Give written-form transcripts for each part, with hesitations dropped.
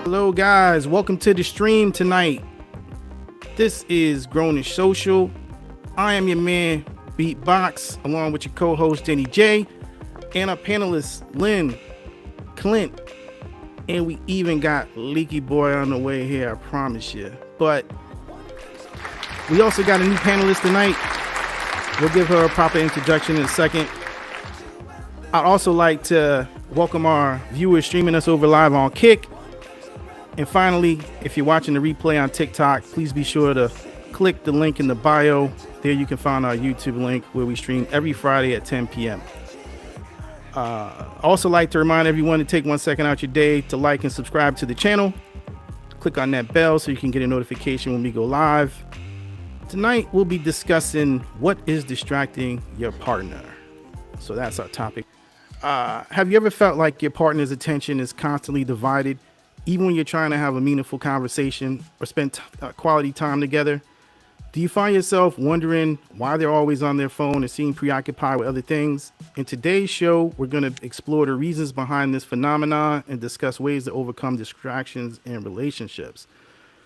Hello, guys. Welcome to the stream tonight. This is Grownish Social. I am your man, Beatbox, along with your co-host, Jenny J, and our panelists, Lynn, Clint, and we even got Leaky Boy on the way here, I promise you. But we also got a new panelist tonight. We'll give her a proper introduction in a second. I'd also like to welcome our viewers streaming us over live on Kick. And finally, if you're watching the replay on TikTok, please be sure to click the link in the bio. There you can find our YouTube link where we stream every Friday at 10 p.m. Also like to remind everyone to take 1 second out your day to like and subscribe to the channel. Click on that bell so you can get a notification when we go live. Tonight, we'll be discussing what is distracting your partner. So that's our topic. Have you ever felt like your partner's attention is constantly divided, even when you're trying to have a meaningful conversation or spend quality time together? Do you find yourself wondering why they're always on their phone and seem preoccupied with other things? In today's show, we're going to explore the reasons behind this phenomenon and discuss ways to overcome distractions in relationships.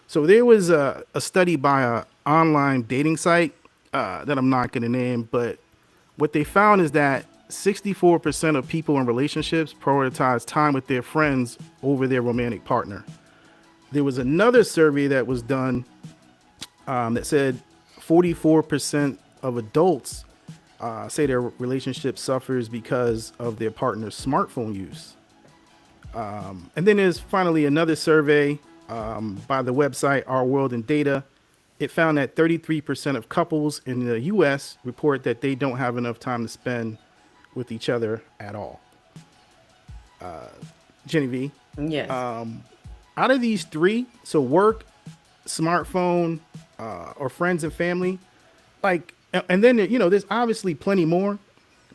So there was a study by an online dating site that I'm not going to name, but what they found is that 64% of people in relationships prioritize time with their friends over their romantic partner. There was another survey that was done that said 44% of adults say their relationship suffers because of their partner's smartphone use. And then there's finally another survey by the website Our World in Data. It found that 33% of couples in the U.S. report that they don't have enough time to spend with each other at all. Genevieve, Yes. out of these three, so work, smartphone, or friends and family, like, and then, there's obviously plenty more,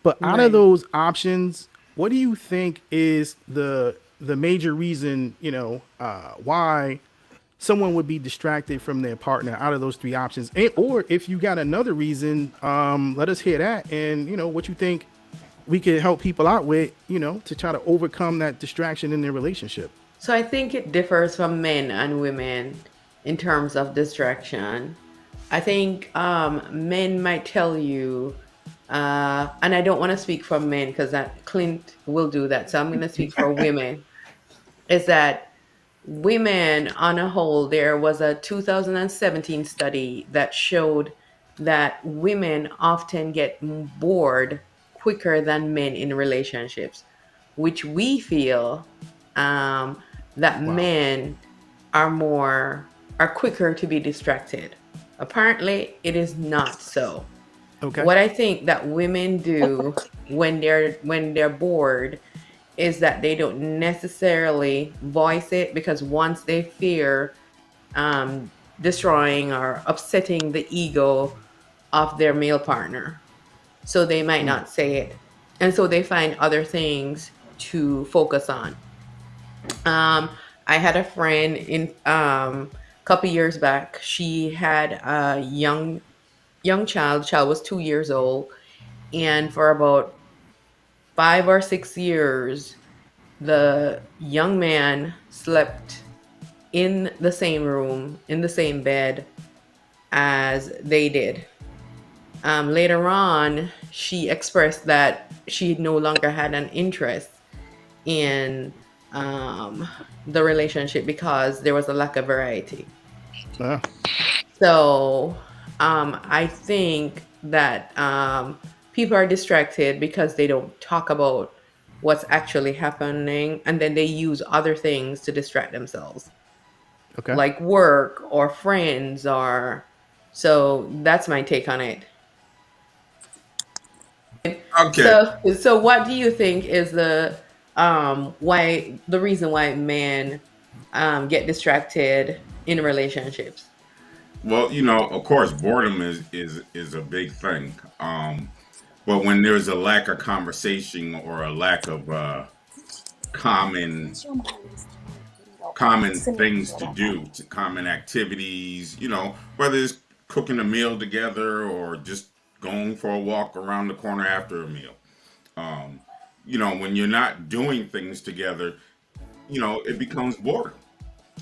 but out of Right. those options, what do you think is the major reason, why someone would be distracted from their partner out of those three options? And, or if you got another reason, let us hear that. And, what you think we could help people out with, to try to overcome that distraction in their relationship. So I think it differs from men and women in terms of distraction. I think men might tell you, and I don't want to speak for men because that Clint will do that. So I'm going to speak for women. Is that women on a whole, there was a 2017 study that showed that women often get bored quicker than men in relationships, which we feel that Wow. men are quicker to be distracted. Apparently, it is not so. Okay. What I think that women do when they're bored is that they don't necessarily voice it, because once they fear destroying or upsetting the ego of their male partner, so they might not say it, and so they find other things to focus on. I had a friend in couple years back. She had a young child. The child was 2 years old, and for about 5 or 6 years, the young man slept in the same room, in the same bed as they did. Later on, she expressed that she no longer had an interest in the relationship because there was a lack of variety. Uh, So I think that people are distracted because they don't talk about what's actually happening, and then they use other things to distract themselves, okay. like work or friends. Or so that's my take on it. Okay. So what do you think is the reason why men get distracted in relationships? Well, of course, boredom is a big thing. But when there's a lack of conversation or a lack of common common things to do, to common activities, whether it's cooking a meal together or just going for a walk around the corner after a meal. Um, when you're not doing things together, it becomes boredom.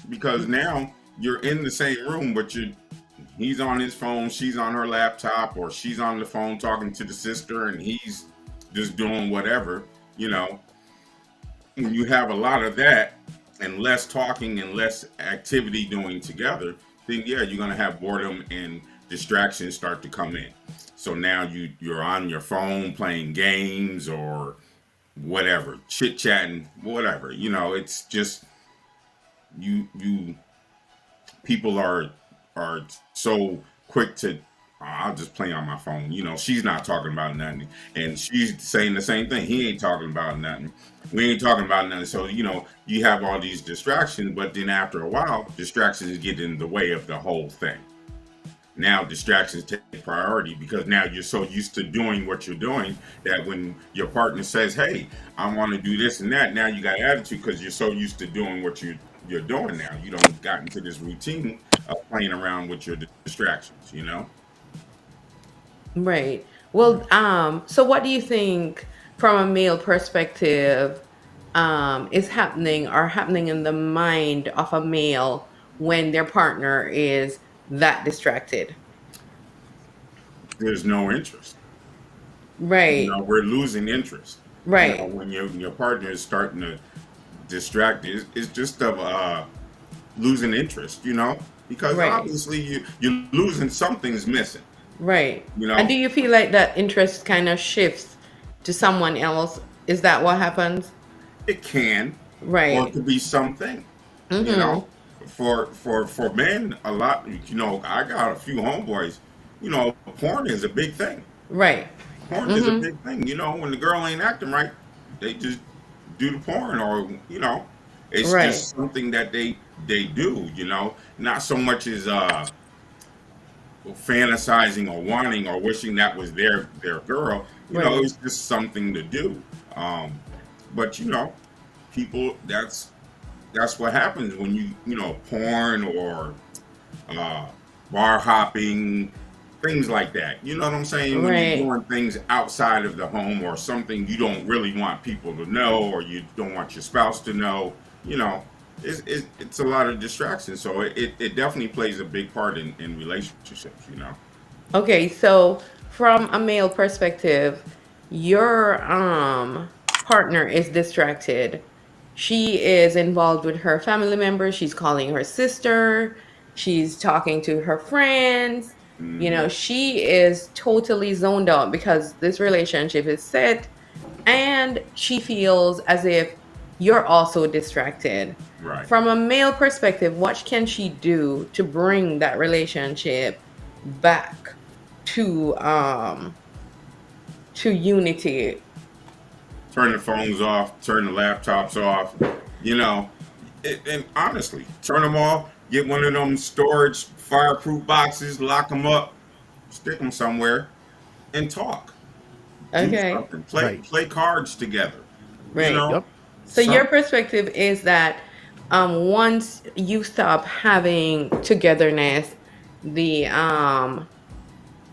because now you're in the same room, but he's on his phone, she's on her laptop, or she's on the phone talking to the sister, and he's just doing whatever. You know, when you have a lot of that and less talking and less activity doing together, then yeah, you're gonna have boredom and distractions start to come in. So now you're on your phone playing games or whatever, chit chatting, whatever. You know, it's just you people are so quick to, "Oh, I'll just play on my phone." You know, she's not talking about nothing, and she's saying the same thing. He ain't talking about nothing. We ain't talking about nothing. So you know, you have all these distractions, but then after a while, distractions get in the way of the whole thing. Now distractions take priority because now you're so used to doing what you're doing that when your partner says, "Hey, I want to do this and that," now you got attitude because you're so used to doing what you're doing now. You don't got into this routine of playing around with your distractions. You know. Right. Well, so what do you think from a male perspective is happening in the mind of a male when their partner is that distracted? There's no interest. You Right. know, we're losing interest. You know, Right. when your partner is starting to distract, it's just of losing interest. You know, because Right. obviously you're losing, something's missing. Right. You And do know, you feel like that interest kind of shifts to someone else? Is that what happens? it can, or it Right. could be something. You Mm-hmm. know, for men, a lot. You know, I got a few homeboys. You know, porn is a big thing. Right. Porn is a Mm-hmm. big thing. You know, when the girl ain't acting right, they just do the porn, or you know, it's Right. just something that they do. You know, not so much as fantasizing or wanting or wishing that was their girl. You know, Right. it's just something to do. Um, but you know, people, that's what happens when you know, porn or uh, bar hopping, things like that. You know what I'm saying? When you're Right. doing things outside of the home or something you don't really want people to know or you don't want your spouse to know, you know, it's a lot of distractions. So it definitely plays a big part in relationships, you know. Okay, so from a male perspective, your partner is distracted. She is involved with her family members. She's calling her sister. She's talking to her friends. You Hmm. know, she is totally zoned out because this relationship is set, and she feels as if you're also distracted. Right. From a male perspective, what can she do to bring that relationship back to unity? Turn the phones off, turn the laptops off, you know. And honestly, turn them off, get one of them storage fireproof boxes, lock them up, stick them somewhere, and talk. Do Okay. something. Play Right. play cards together. You Right. know, Yep. So your some perspective is that once you stop having togetherness, the um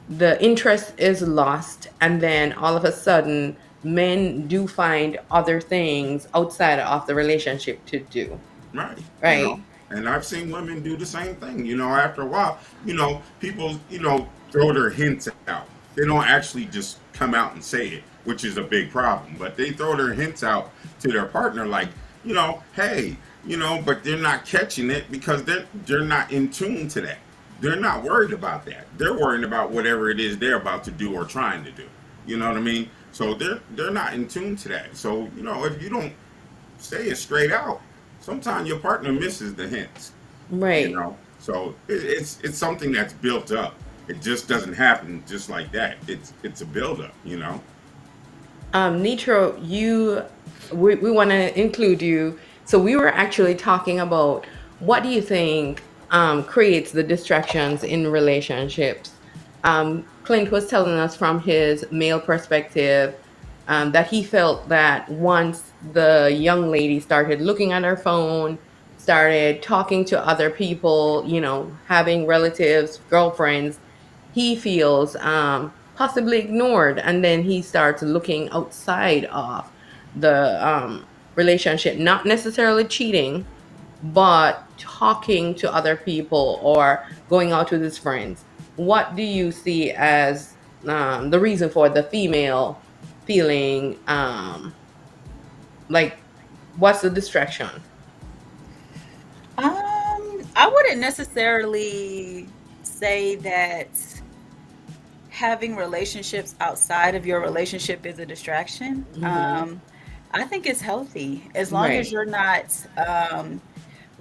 the interest is lost, and then all of a sudden men do find other things outside of the relationship to do. right. You know, Right. and I've seen women do the same thing. You know, after a while, you know, people, you know, throw their hints out. They don't actually just come out and say it, which is a big problem. But they throw their hints out to their partner, like, you know, hey, you know, but they're not catching it because they're not in tune to that. They're not worried about that. They're worrying about whatever it is they're about to do or trying to do. You know what I mean? So they're not in tune to that. So you know, if you don't say it straight out, sometimes your partner misses the hints. You Right. know, so it's something that's built up. It just doesn't happen just like that. It's a buildup. You know. Netra, we want to include you. So we were actually talking about what do you think creates the distractions in relationships. Clint was telling us from his male perspective that he felt that once the young lady started looking at her phone, started talking to other people, you know, having relatives, girlfriends, he feels possibly ignored, and then he starts looking outside of the relationship, not necessarily cheating, but talking to other people or going out with his friends, what do you see as the reason for the female feeling like, what's the distraction? I wouldn't necessarily say that having relationships outside of your relationship is a distraction. I think it's healthy as long as Right. you're not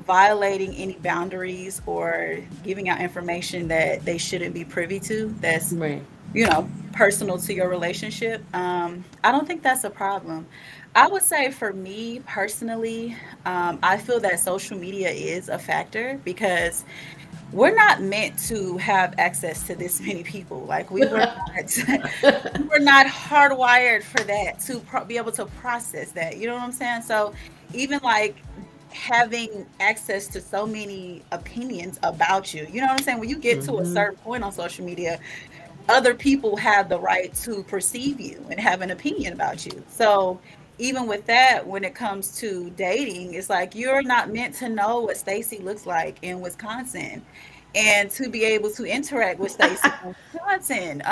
violating any boundaries or giving out information that they shouldn't be privy to. That's Right. personal to your relationship. I don't think that's a problem. I would say for me personally, I feel that social media is a factor because we're not meant to have access to this many people. Like we were not hardwired for that to be able to process that. You know what I'm saying? So even like having access to so many opinions about you, you know what I'm saying? When you get to a Hmm. certain point on social media, other people have the right to perceive you and have an opinion about you. So even with that, when it comes to dating, it's like you're not meant to know what Stacy looks like in Wisconsin. And to be able to interact with Stacy in Wisconsin,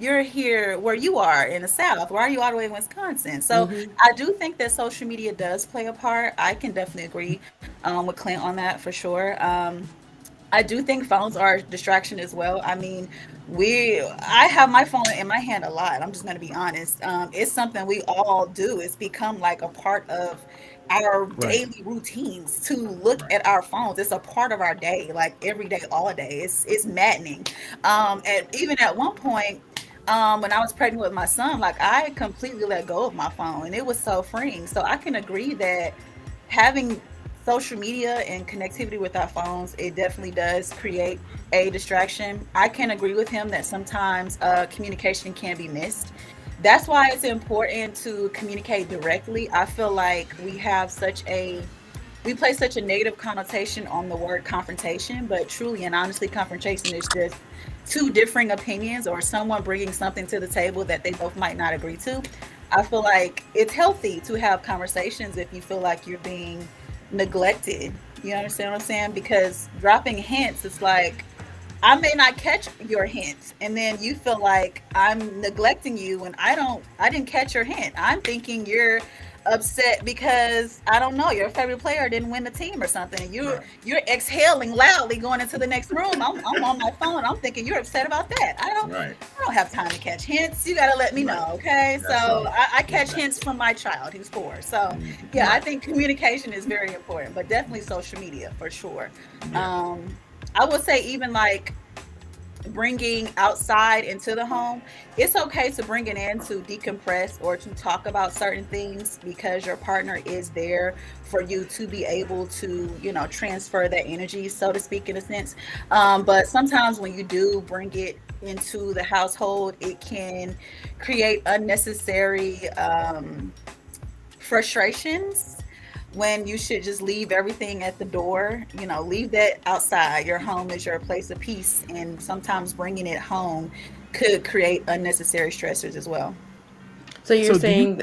you're here where you are in the South. Why are you all the way in Wisconsin? So Hmm. I do think that social media does play a part. I can definitely agree with Clint on that for sure. I do think phones are a distraction as well. I mean, I have my phone in my hand a lot. I'm just going to be honest. It's something we all do. It's become like a part of our Right. daily routines to look Right. at our phones. It's a part of our day, like every day, all day. It's maddening. And even at one point, when I was pregnant with my son, like I completely let go of my phone, and it was so freeing. So I can agree that having social media and connectivity with our phones, it definitely does create a distraction. I can agree with him that sometimes communication can be missed. That's why it's important to communicate directly. I feel like we place such a negative connotation on the word confrontation, but truly and honestly, confrontation is just two differing opinions or someone bringing something to the table that they both might not agree to. I feel like it's healthy to have conversations if you feel like you're being neglected. You understand what I'm saying? Because dropping hints, it's like I may not catch your hint, and then you feel like I'm neglecting you when I didn't catch your hint. I'm thinking you're upset because I don't know, your favorite player didn't win the team or something. You're Right. you're exhaling loudly going into the next room. I'm on my phone. I'm thinking you're upset about that. Right. I don't have time to catch hints. You got to let me Right. know, okay? So That's right. I catch Exactly. hints from my child who's 4. So yeah, I Right. think communication is very important, but definitely social media for sure. Yeah. Um, I would say even like bringing outside into the home, it's okay to bring it in to decompress or to talk about certain things because your partner is there for you to be able to, transfer that energy, so to speak, in a sense. But sometimes when you do bring it into the household, it can create unnecessary frustrations when you should just leave everything at the door. Leave that outside. Your home is your place of peace, and sometimes bringing it home could create unnecessary stressors as well. So you're So do you? saying,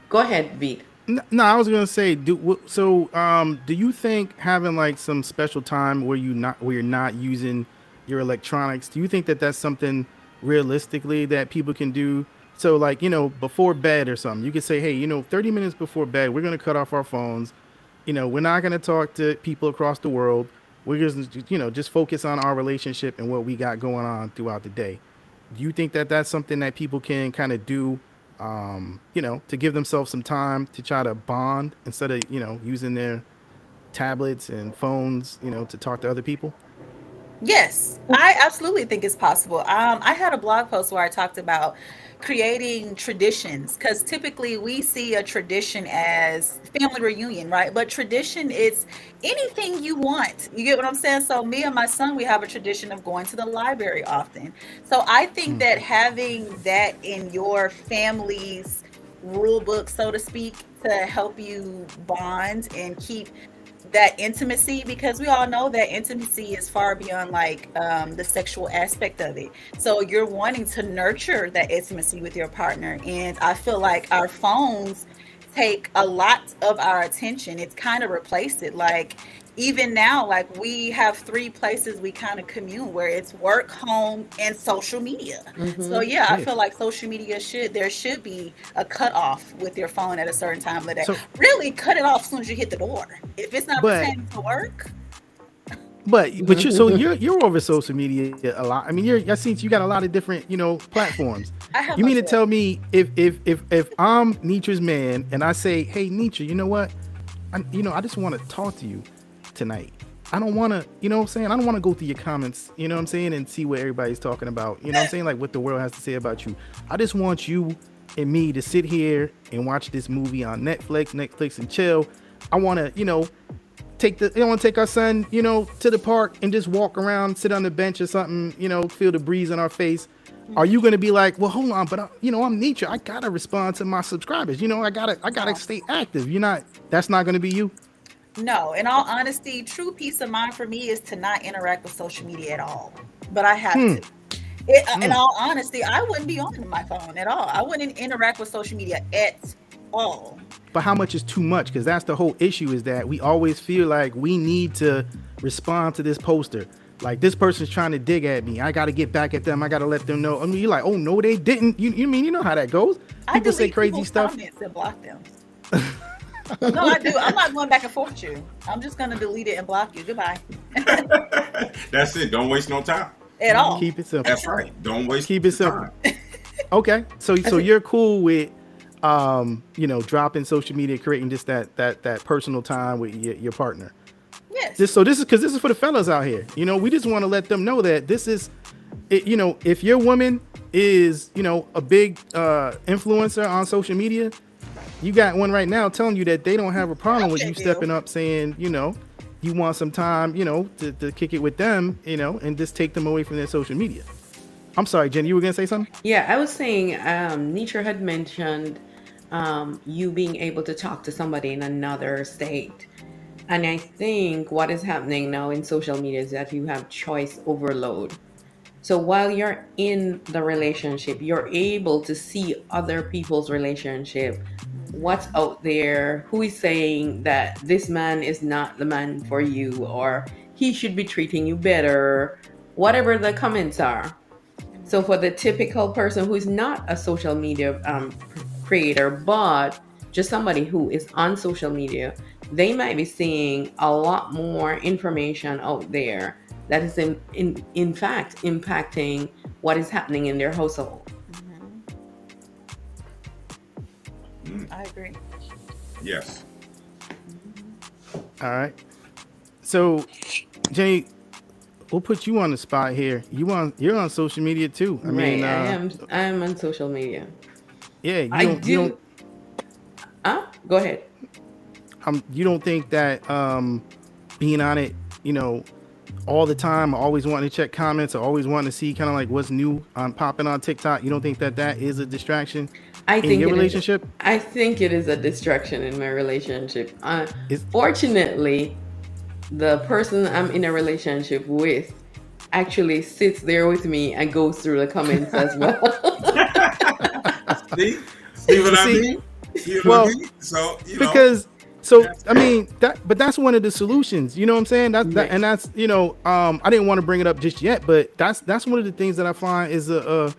go ahead, Beat. No, I was gonna say, do you think having like some special time where you're not using your electronics, do you think that that's something realistically that people can do? So like, before bed or something, you could say, hey, 30 minutes before bed, we're gonna cut off our phones. We're not gonna talk to people across the world. We're just, just focus on our relationship and what we got going on throughout the day. Do you think that that's something that people can kind of do, to give themselves some time to try to bond instead of, using their tablets and phones, to talk to other people? Yes, I absolutely think it's possible. I had a blog post where I talked about creating traditions because typically we see a tradition as family reunion, right? But tradition is anything you want. You get what I'm saying? So me and my son, we have a tradition of going to the library often. So I think that having that in your family's rule book, so to speak, to help you bond and keep that intimacy, because we all know that intimacy is far beyond like the sexual aspect of it. So you're wanting to nurture that intimacy with your partner, and I feel like our phones take a lot of our attention. It's kind of replaced it. Like even now, like we have three places we kind of commune where it's work, home, and social media. So Mm-hmm. yeah, I Yeah. feel like social media there should be a cutoff with your phone at a certain time of the day. So, Really cut it off as soon as you hit the door. If it's not but pertaining to work, but you're over social media a lot. I mean, I seen you got a lot of different platforms. I have You a mean to choice. tell me if I'm Netra's man and I say, hey Netra, you know what, I just want to talk to you tonight. I don't want to, what I'm saying? I don't want to go through your comments, what I'm saying, and see what everybody's talking about, what I'm saying, like what the world has to say about you. I just want you and me to sit here and watch this movie on Netflix and chill. I want to, I want to take our son, to the park and just walk around, sit on the bench or something, feel the breeze on our face. Are you going to be like, well, hold on, but I'm Netra. I got to respond to my subscribers. I got to stay active. That's not going to be you. No, in all honesty, true peace of mind for me is to not interact with social media at all. But I have to. In all honesty, I wouldn't be on my phone at all. I wouldn't interact with social media at all. But how much is too much? Because that's the whole issue, is that we always feel like we need to respond to this poster. Like, this person's trying to dig at me. I got to get back at them. I got to let them know. I mean, you're like, oh, no, they didn't. You know how that goes. I People say delete crazy people's stuff. comments and block them. No, I do. I'm not going back and forth with you. I'm just going to delete it and block you. Goodbye. That's it. Don't waste no time. At all. Keep it simple. That's right. Don't waste Keep it simple. time. Okay. So you're cool with, dropping social media, creating just that personal time with your partner. Yes. This is because this is for the fellas out here. We just want to let them know that this is, if your woman is, a big influencer on social media, you got one right now telling you that they don't have a problem with you stepping up, saying, you want some time, to kick it with them, and just take them away from their social media. I'm sorry, Jen, you were going to say something? Yeah, I was saying, Netra had mentioned you being able to talk to somebody in another state. And I think what is happening now in social media is that you have choice overload. So while you're in the relationship, you're able to see other people's relationship, what's out there, who is saying that this man is not the man for you, or he should be treating you better, whatever the comments are. So for the typical person who is not a social media creator, but just somebody who is on social media, they might be seeing a lot more information out there that is in fact impacting what is happening in their household. I agree. Yes. All right. So, Jenny, we'll put you on the spot here. You're on social media too. I mean, I am on social media. Yeah, Go ahead. You don't think that being on it, all the time, always wanting to check comments, or always wanting to see kind of like what's new on popping on TikTok, you don't think that is a distraction in your relationship? I think it is a distraction in my relationship. Fortunately, the person I'm in a relationship with actually sits there with me and goes through the comments as well. See what I mean? Well, so because I mean but that's one of the solutions. You know what I'm saying? That's I didn't want to bring it up just yet, but that's one of the things that I find is a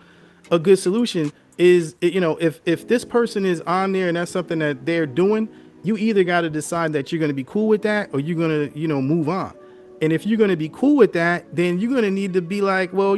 good solution. Is if this person is on there and that's something that they're doing, you either got to decide that you're going to be cool with that, or you're going to move on. And if you're going to be cool with that, then you're going to need to be like, well,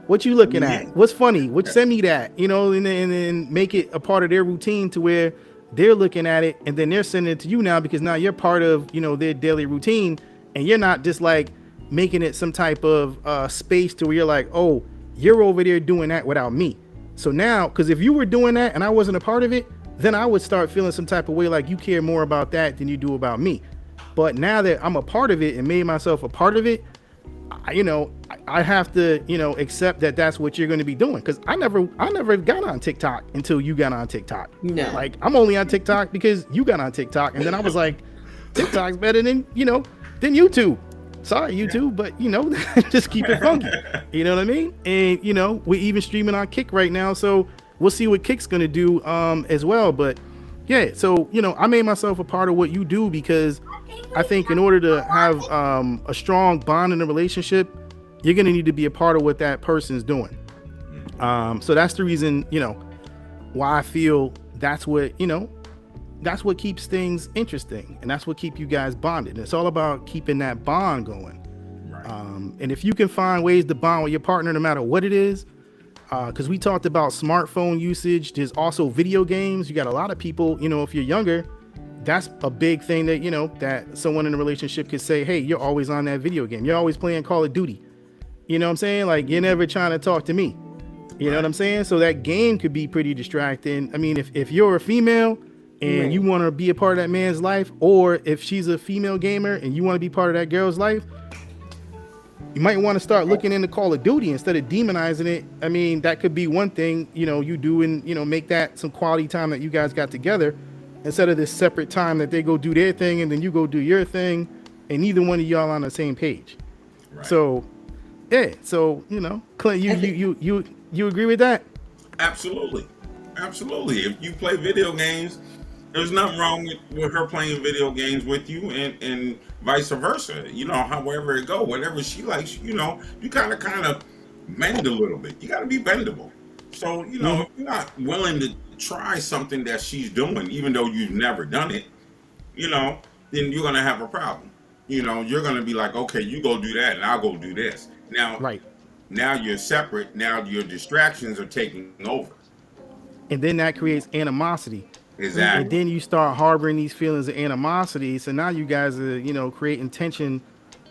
what you looking at? What's funny? Send me that, and then make it a part of their routine to where they're looking at it and then they're sending it to you now, because now you're part of, their daily routine, and you're not just like making it some type of space to where you're like, oh, you're over there doing that without me. So now, because if you were doing that and I wasn't a part of it, then I would start feeling some type of way like you care more about that than you do about me. But now that I'm a part of it and made myself a part of it, I have to, accept that that's what you're going to be doing. Because I never got on TikTok until you got on TikTok. No. Like, I'm only on TikTok because you got on TikTok. And then I was like, TikTok's better than YouTube. Sorry, YouTube, but just keep it funky. You know what I mean? And we're even streaming on Kick right now, so we'll see what Kick's gonna do as well. But yeah, so I made myself a part of what you do because I think in order to have a strong bond in a relationship, you're going to need to be a part of what that person's doing. So that's the reason, why I feel that's what keeps things interesting, and that's what keep you guys bonded. It's all about keeping that bond going. Right. And if you can find ways to bond with your partner, no matter what it is, because we talked about smartphone usage, there's also video games. You got a lot of people, if you're younger, that's a big thing that, that someone in a relationship could say, hey, you're always on that video game. You're always playing Call of Duty. You know what I'm saying? Like, you're never trying to talk to me. You know what I'm saying? So that game could be pretty distracting. I mean, if you're a female and you want to be a part of that man's life, or if she's a female gamer and you want to be part of that girl's life, you might want to start looking into Call of Duty instead of demonizing it. I mean, that could be one thing, you do, and, make that some quality time that you guys got together instead of this separate time that they go do their thing and then you go do your thing and neither one of y'all on the same page. Right. So, yeah. So, Clint, you agree with that? Absolutely. Absolutely. If you play video games, there's nothing wrong with her playing video games with you, and vice versa. However it go, whatever she likes, you kind of bend a little bit. You got to be bendable. So, if you're not willing to try something that she's doing, even though you've never done it, then you're going to have a problem. You're going to be like, okay, you go do that and I'll go do this. Now, right. Now you're separate. Now your distractions are taking over. And then that creates animosity. Exactly. And then you start harboring these feelings of animosity. So now you guys are, creating tension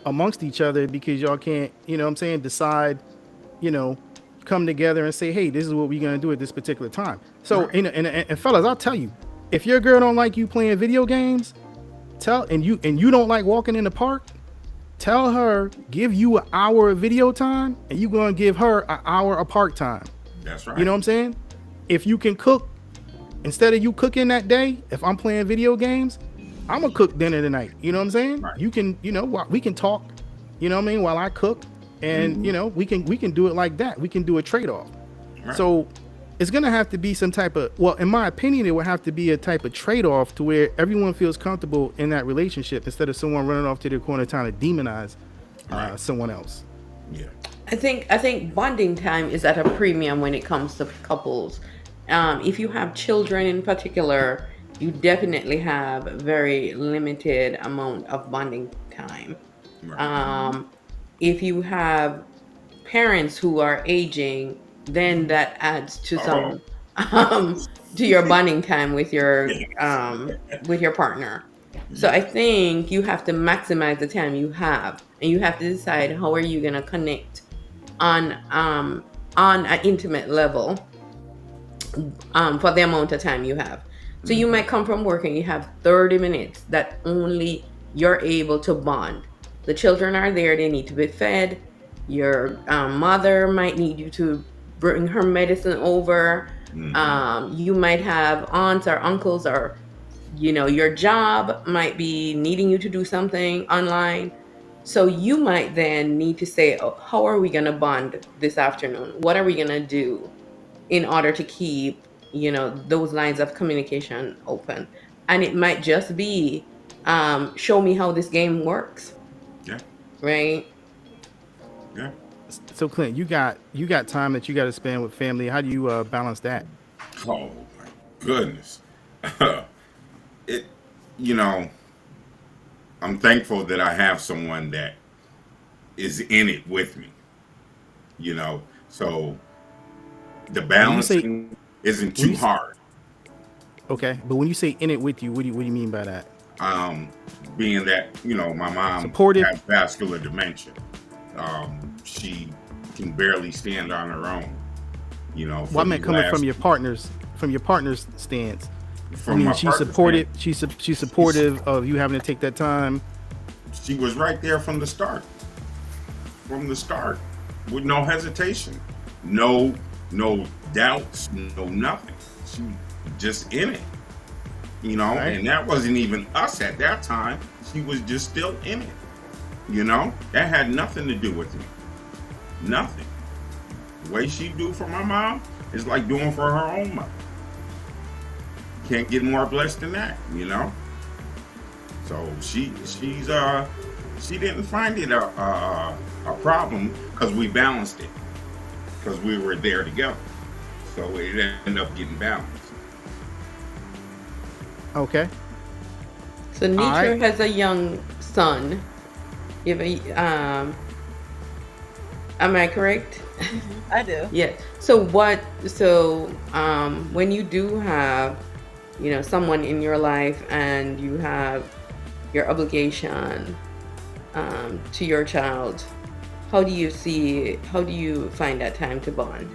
amongst each other because y'all can't, decide, come together and say, hey, this is what we're going to do at this particular time. So, right. and fellas, I'll tell you, if your girl don't like you playing video games, and you don't like walking in the park, tell her, give you an hour of video time and you're going to give her an hour of park time. That's right. You know what I'm saying? If you can cook, instead of you cooking that day, if I'm playing video games, I'm going to cook dinner tonight. You know what I'm saying? Right. You can, we can talk, while I cook, and, we can do it like that. We can do a trade-off. Right. So it's going to have to be some type of, well, in my opinion, it would have to be a type of trade-off to where everyone feels comfortable in that relationship instead of someone running off to their corner trying to demonize someone else. Yeah. I think bonding time is at a premium when it comes to couples. If you have children in particular, you definitely have very limited amount of bonding time. Right. If you have parents who are aging, then that adds to some to your bonding time with your partner. So I think you have to maximize the time you have, and you have to decide how are you going to connect on an intimate level for the amount of time you have. So you might come from work and you have 30 minutes that only you're able to bond. The children are there, they need to be fed. Your mother might need you to bring her medicine over. You might have aunts or uncles, or your job might be needing you to do something online. So you might then need to say, how are we going to bond this afternoon? What are we going to do in order to keep, those lines of communication open? And it might just be, show me how this game works. Yeah. Right? Yeah. So Clint, you got time that you got to spend with family. How do you balance that? Oh my goodness. I'm thankful that I have someone that is in it with me. So the balancing isn't too hard. Okay, but when you say in it with you, what do you mean by that? Being that my mom supportive, has vascular dementia. She can barely stand on her own. Well, I meant coming from your partner's stance. She's supportive. She's supportive of you having to take that time. She was right there from the start. With no hesitation, no doubts, no nothing. She was just in it, right. And that wasn't even us at that time. She was just still in it, that had nothing to do with me. Nothing. The way she do for my mom is like doing for her own mom. Can't get more blessed than that, So she didn't find it a problem because we balanced it because we were there together. So it ended up getting balanced. Okay. So All Netra right. has a young son. You have a, am I correct? I do. Yes. So when you do have, someone in your life and you have your obligation to your child, how do you find that time to bond?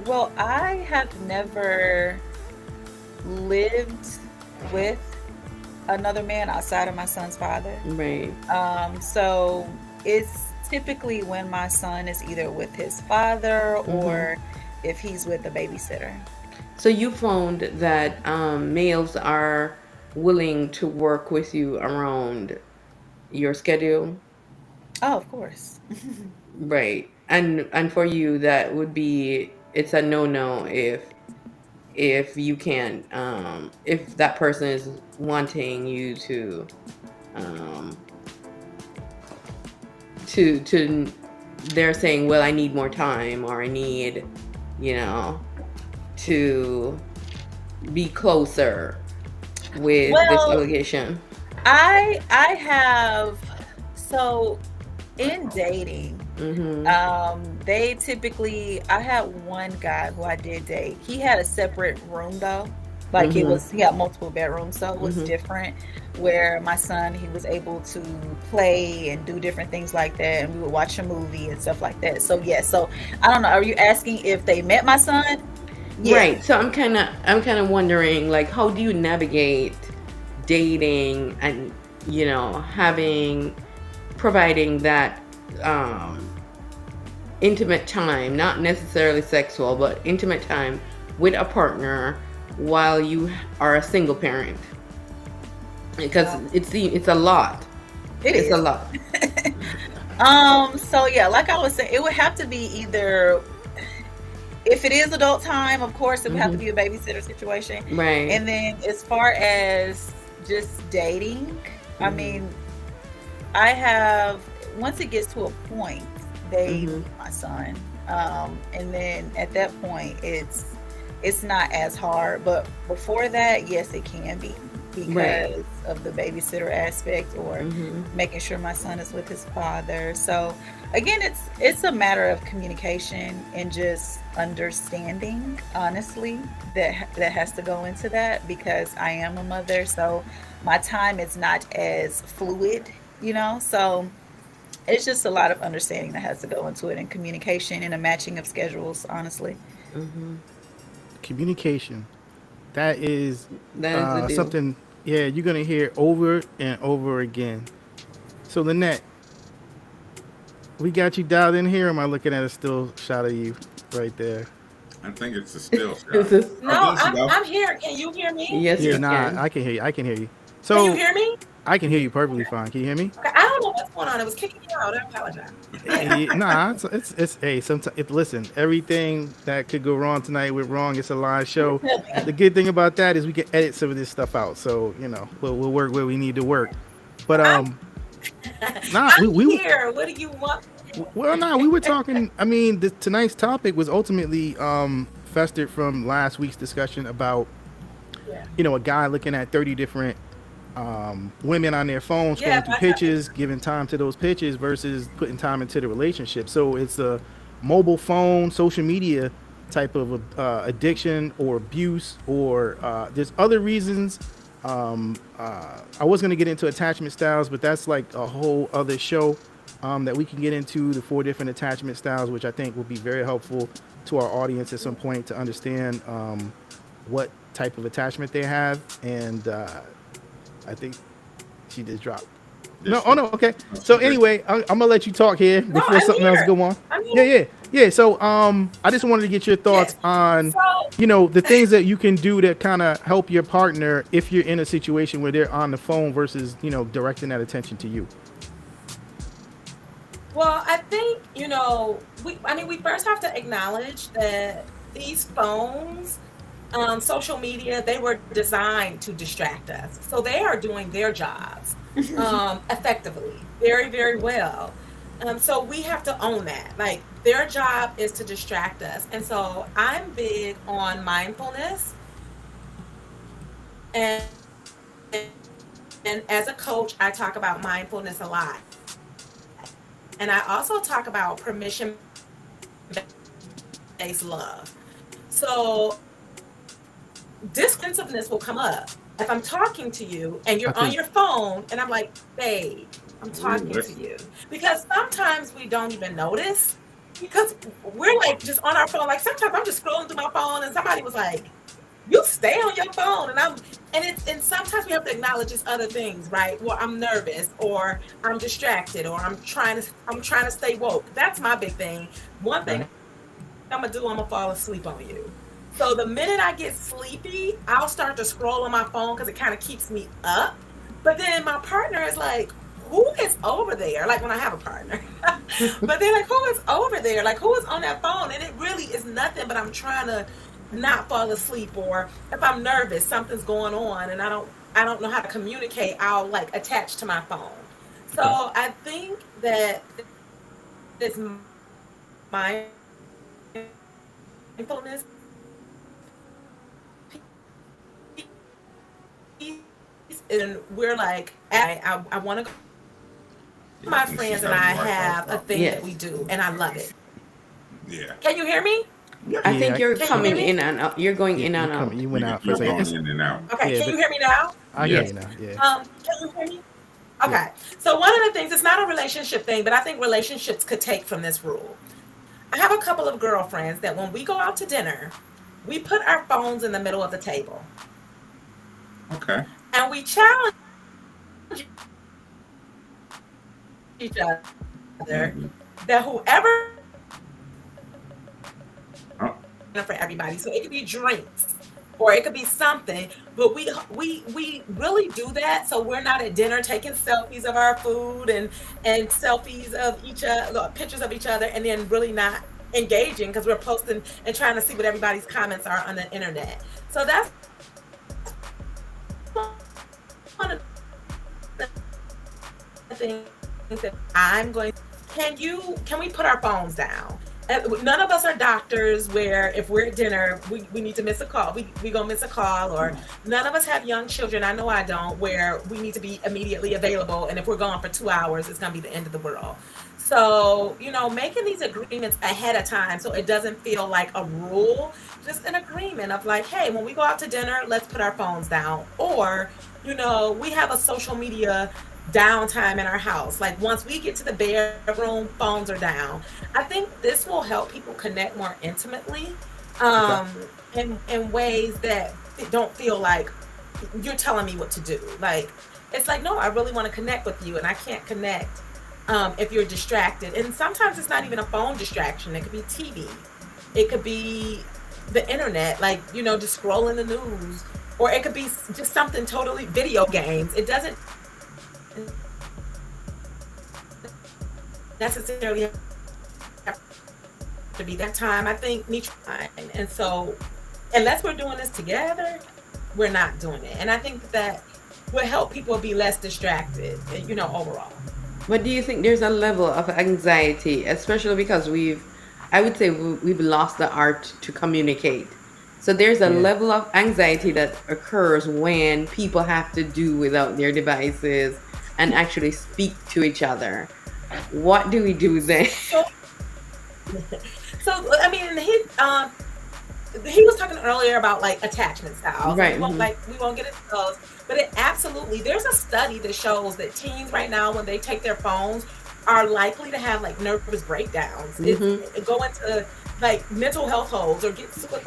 Well, I have never lived with another man outside of my son's father. Right. So it's typically when my son is either with his father or if he's with a babysitter. So you found that males are willing to work with you around your schedule? Oh, of course. Right. And for you that would be, it's a no if you can't if that person is wanting you um to they're saying, well, I need more time, or I need, to be closer with this Well, obligation. I have, so in dating, they typically, I had one guy who I did date. He had a separate room though. Like he had multiple bedrooms, so it was different. Where my son, he was able to play and do different things like that, and we would watch a movie and stuff like that. So yeah, so I don't know. Are you asking if they met my son? Yeah. Right. So I'm kind of wondering, like, how do you navigate dating and providing that intimate time, not necessarily sexual, but intimate time with a partner while you are a single parent, because it's a lot. It's a lot. So yeah, like I was saying, it would have to be either, if it is adult time, of course, it would have to be a babysitter situation. Right. And then as far as just dating, I mean, I have, once it gets to a point, they meet my son. And then at that point, it's not as hard. But before that, yes, it can be, because of the babysitter aspect, or making sure my son is with his father. So again, it's a matter of communication and just understanding, honestly, that has to go into that, because I am a mother, so my time is not as fluid, so it's just a lot of understanding that has to go into it, and communication and a matching of schedules, honestly. Communication. That is That is the deal. something, yeah, you're going to hear over and over again. So, Lynnette, we got you dialed in here. Or am I looking at a still shot of you right there? I think it's a still shot. It's a- No, there she go. I'm here. Can you hear me? yes, Yeah, you nah, can. I can hear you. I can hear you. Can you So, hear me? I can hear you perfectly fine. Can you hear me? Okay, I don't know what's going on. It was kicking me out. I apologize. Nah, it's hey, sometimes listen, everything that could go wrong tonight went wrong. It's a live show. The good thing about that is we can edit some of this stuff out, so we'll work where we need to work. But nah, I'm we here. What do you want? well, nah, we were talking. I mean, tonight's topic was ultimately festered from last week's discussion about a guy looking at 30 different women on their phones, Yeah, scrolling through pictures, giving time to those pictures versus putting time into the relationship. So it's a mobile phone, social media type of addiction or abuse, or there's other reasons. I was going to get into attachment styles, but that's like a whole other show that we can get into, the 4 different attachment styles, which I think will be very helpful to our audience at some point to understand what type of attachment they have. And I think she just dropped. No, oh no, okay. So anyway, I'm gonna let you talk here before I'm something here. else go on. I'm here. Yeah. So I just wanted to get your thoughts on the things that you can do to kind of help your partner if you're in a situation where they're on the phone versus directing that attention to you. Well, I think, we first have to acknowledge that these phones social media, they were designed to distract us. So they are doing their jobs effectively, very, very well. So we have to own that. Like their job is to distract us. And so I'm big on mindfulness. And, and as a coach, I talk about mindfulness a lot. And I also talk about permission based love. So dismissiveness will come up if I'm talking to you and I you're on think your phone and I'm like, babe, I'm Ooh, talking to that's you. Because sometimes we don't even notice because we're like just on our phone. Like sometimes I'm just scrolling through my phone and somebody was like, you stay on your phone and sometimes we have to acknowledge it's other things, right? Well, I'm nervous or I'm distracted or I'm trying to stay woke. That's my big thing. One thing right. I'm gonna do, I'm gonna fall asleep on you. So the minute I get sleepy, I'll start to scroll on my phone because it kind of keeps me up. But then my partner is like, who is over there? Like when I have a partner. But they're like, who is over there? Like who is on that phone? And it really is nothing, but I'm trying to not fall asleep, or if I'm nervous, something's going on and I don't know how to communicate, I'll like attach to my phone. So Okay. I think that this mindfulness piece, and we're like, I want to. yeah. I My think she's friends and having I a Wi-Fi have a problem. thing that Yes. we do, and I love it. Yeah. Can you hear me? Yep. I Yeah, think you're Can you hear coming me? in and out. You're going in you and come, out. you went out for a You're second. Okay. going It's in and out. Okay. yeah, Can but you hear me now? I hear Yes. you now. Yeah, Can you hear me? yeah. Okay. So one of the things, it's not a relationship thing, but I think relationships could take from this rule. I have a couple of girlfriends that when we go out to dinner, we put our phones in the middle of the table Okay. and we challenge each other Mm-hmm. that whoever Oh, for everybody. So it could be drinks or it could be something, but we really do that so we're not at dinner taking selfies of our food and selfies of each other, pictures of each other, and then really not engaging because we're posting and trying to see what everybody's comments are on the internet. So that's one of the things that I'm going. Can we put our phones down? None of us are doctors where if we're at dinner, we need to miss a call. We gonna miss a call, or none of us have young children. I know I don't, where we need to be immediately available. And if we're gone for 2 hours, it's gonna be the end of the world. So, making these agreements ahead of time so it doesn't feel like a rule, just an agreement of like, hey, when we go out to dinner, let's put our phones down. Or, we have a social media downtime in our house. Like once we get to the bedroom, phones are down. I think this will help people connect more intimately, Okay. um, in ways that don't feel like you're telling me what to do. Like it's like, no, I really want to connect with you, and I can't connect if you're distracted. And sometimes it's not even a phone distraction. It could be TV. It could be the internet, like just scrolling the news, or it could be just something totally video games. It doesn't necessarily have to be that time. I think Netra, and so unless we're doing this together, we're not doing it. And I think that will help people be less distracted, overall. But do you think there's a level of anxiety, especially because I would say we've lost the art to communicate. So there's a Yeah. level of anxiety that occurs when people have to do without their devices and actually speak to each other. What do we do then? So, so I mean, he was talking earlier about like attachment styles, and Right. we won't get into those, but it absolutely, there's a study that shows that teens right now, when they take their phones, are likely to have like nervous breakdowns. Hmm. Go into like mental health holes or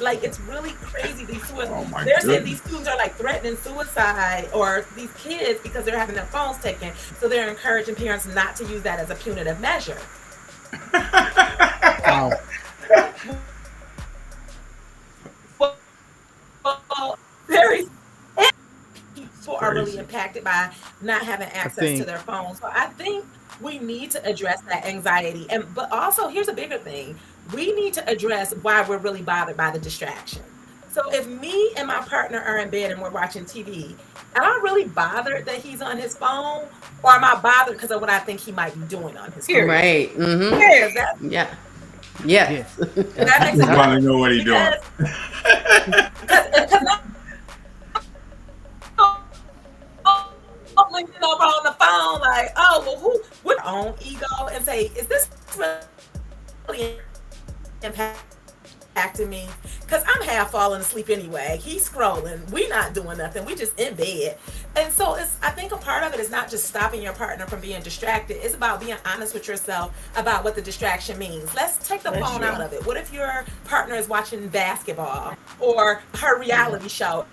like it's really crazy. oh my They're saying these goodness. students are like threatening suicide, or these kids, because they're having their phones taken. So they're encouraging parents not to use that as a punitive measure. Wow. Well, very people are really Crazy. impacted by not having I access to think their phones. So I think we need to address that anxiety. But also here's a bigger thing. We need to address why we're really bothered by the distraction. So if me and my partner are in bed and we're watching TV, am I really bothered that he's on his phone? Or am I bothered because of what I think he might be doing on his phone? Period. Right. Mm-hmm. Because that, Yeah. Yeah, Yes. that makes You it want to know what he's doing. because linking over on the phone, like, oh, well, who with our own ego and say, is this really impacting me? Because I'm half falling asleep anyway. He's scrolling. We not doing nothing. We just in bed. And so I think a part of it is not just stopping your partner from being distracted. It's about being honest with yourself about what the distraction means. Let's take the phone out of it. What if your partner is watching basketball or her reality show,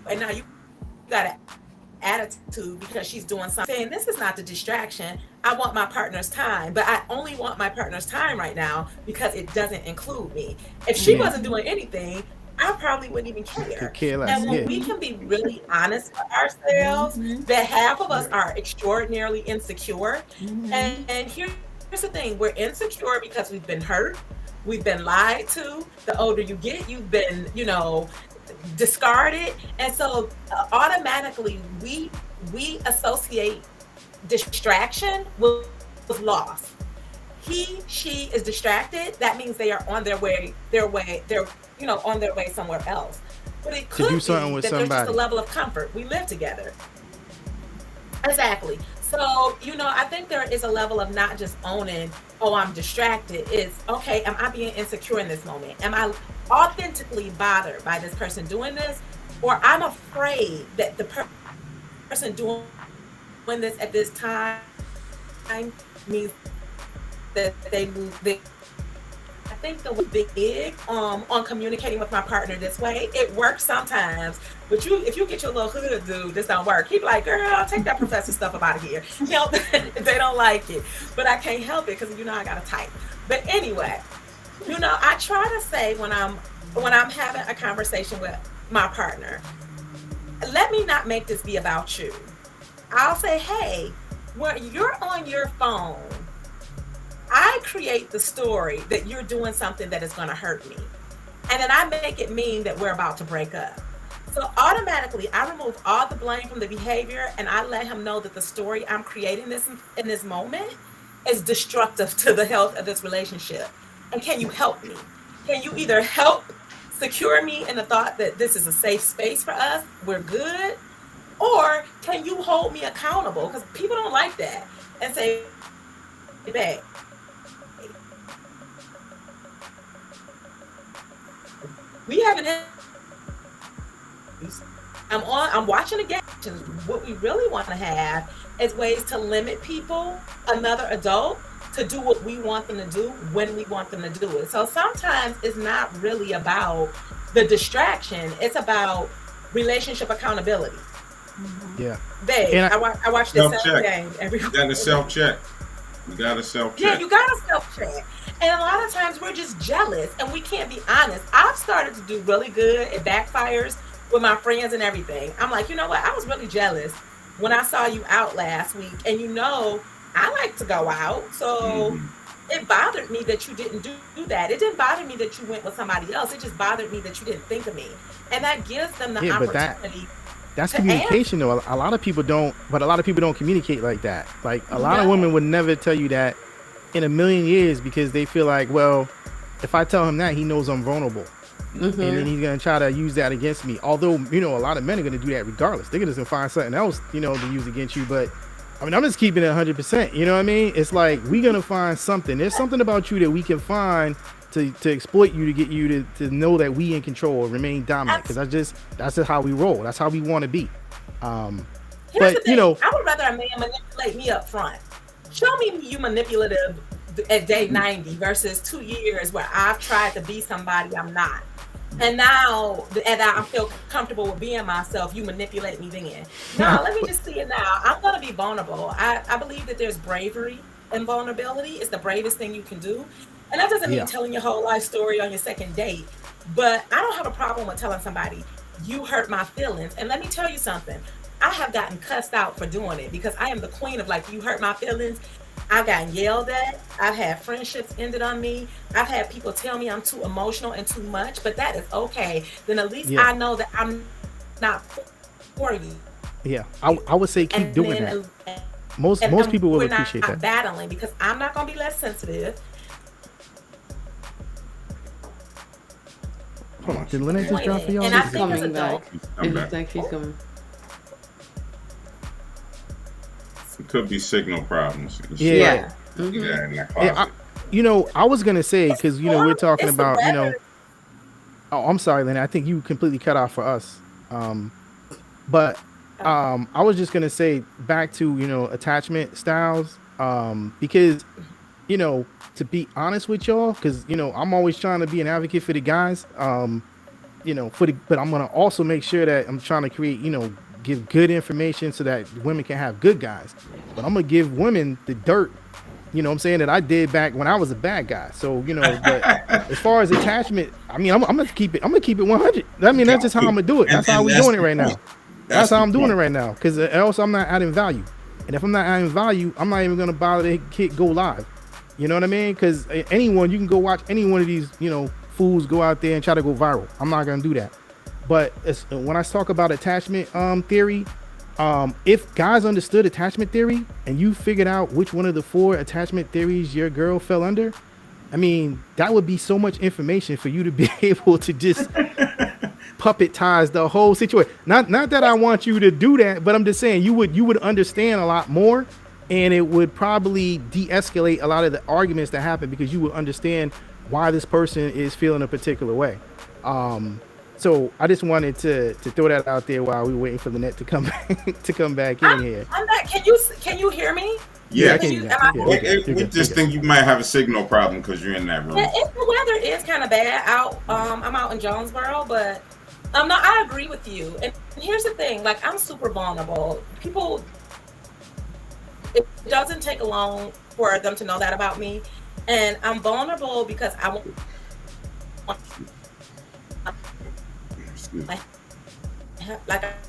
and now you got an attitude because she's doing something, saying this is not the distraction. I want my partner's time, but I only want my partner's time right now because it doesn't include me. If she wasn't doing anything, I probably wouldn't even care. Could care less. And when we can be really honest with ourselves, that half of us are extraordinarily insecure. And here's the thing, we're insecure because we've been hurt, we've been lied to. The older you get, you've been, discarded. And so automatically we associate distraction with loss. She is distracted. That means they are on their way, they're on their way somewhere else. But it could do be something with that there's just somebody. a level of comfort. We live together. Exactly. So, I think there is a level of not just owning, oh, I'm distracted. It's, okay, am I being insecure in this moment? Am I authentically bothered by this person doing this? Or I'm afraid that the person doing this at this time means that they move. I think the big on communicating with my partner this way, it works sometimes. But if you get your little hood dude, this don't work. He'd be like, girl, take that professor stuff up out of here. They don't like it. But I can't help it because I gotta type. But anyway, I try to say when I'm having a conversation with my partner, let me not make this be about you. I'll say, hey, when you're on your phone, I create the story that you're doing something that is going to hurt me. And then I make it mean that we're about to break up. So automatically, I remove all the blame from the behavior and I let him know that the story I'm creating in this moment is destructive to the health of this relationship. And can you help me? Can you either help secure me in the thought that this is a safe space for us, we're good? Or can you hold me accountable? Because people don't like that. And say, babe, we haven't had. I'm watching the game. What we really want to have is ways to limit people, another adult, to do what we want them to do when we want them to do it. So sometimes it's not really about the distraction. It's about relationship accountability. Yeah. Babe, I watch this game every week. You got to self-check. Yeah, you got to self-check. And a lot of times we're just jealous and we can't be honest. I've started to do really good. It backfires with my friends and everything. I'm like, you know what? I was really jealous when I saw you out last week. And I like to go out. So it bothered me that you didn't do that. It didn't bother me that you went with somebody else. It just bothered me that you didn't think of me. And that gives them the opportunity. That's communication though. A lot of people don't communicate like that. Like a lot of women would never tell you that in a million years because they feel like, well, if I tell him that, he knows I'm vulnerable. And then he's going to try to use that against me. Although, a lot of men are going to do that regardless. They're going to find something else, to use against you. But I'm just keeping it 100%. You know what I mean? It's like, we're going to find something. There's something about you that we can find to exploit you, to get you to know that we in control, remain dominant. Because that's just how we roll. That's how we want to be. But I would rather a man manipulate me up front. Show me you manipulative at day 90 versus 2 years where I've tried to be somebody I'm not. And now, and I feel comfortable with being myself, you manipulate me then. No, let me just see it now. I'm going to be vulnerable. I believe that there's bravery in vulnerability. It's the bravest thing you can do. And that doesn't mean telling your whole life story on your second date. But I don't have a problem with telling somebody, you hurt my feelings. And let me tell you something. I have gotten cussed out for doing it because I am the queen of like, you hurt my feelings. I've gotten yelled at. I've had friendships ended on me. I've had people tell me I'm too emotional and too much, but that is okay. Then at least I know that I'm not for you. Yeah, I would say keep doing that. Most people will appreciate that. Battling because I'm not gonna be less sensitive. Hold on, did Lynnette just drop for y'all? And I think as back. It looks like she's coming. It could be signal problems. Yeah. Yeah, in that closet. I was gonna say because we're talking about Oh, I'm sorry, Lynnette. I think you completely cut off for us. But I was just gonna say back to attachment styles. Because to be honest with y'all, because I'm always trying to be an advocate for the guys. But I'm gonna also make sure that I'm trying to create, give good information so that women can have good guys. But I'm gonna give women the dirt, what I'm saying, that I did back when I was a bad guy. So but as far as attachment, I mean, I'm gonna keep it 100. I mean, that's just how I'm gonna do it. That's how we're doing it right now. That's how I'm doing it right now. Because else I'm not adding value. And if I'm not adding value, I'm not even gonna bother to go live. You know what I mean? Because you can go watch any one of these, fools go out there and try to go viral. I'm not gonna do that. But when I talk about attachment theory, if guys understood attachment theory and you figured out which one of the 4 attachment theories your girl fell under, I mean, that would be so much information for you to be able to just puppetize the whole situation. Not that I want you to do that, but I'm just saying you would understand a lot more. And it would probably de-escalate a lot of the arguments that happen because you would understand why this person is feeling a particular way. So I just wanted to throw that out there while we were waiting for Lynnette to come back in here. I'm back. Can you hear me? Yeah, I can hear you. We just think you might have a signal problem because you're in that room. Yeah, the weather is kind of bad out. I'm out in Jonesboro, but no, I agree with you. And here's the thing: like, I'm super vulnerable. People. It doesn't take long for them to know that about me, and I'm vulnerable because I want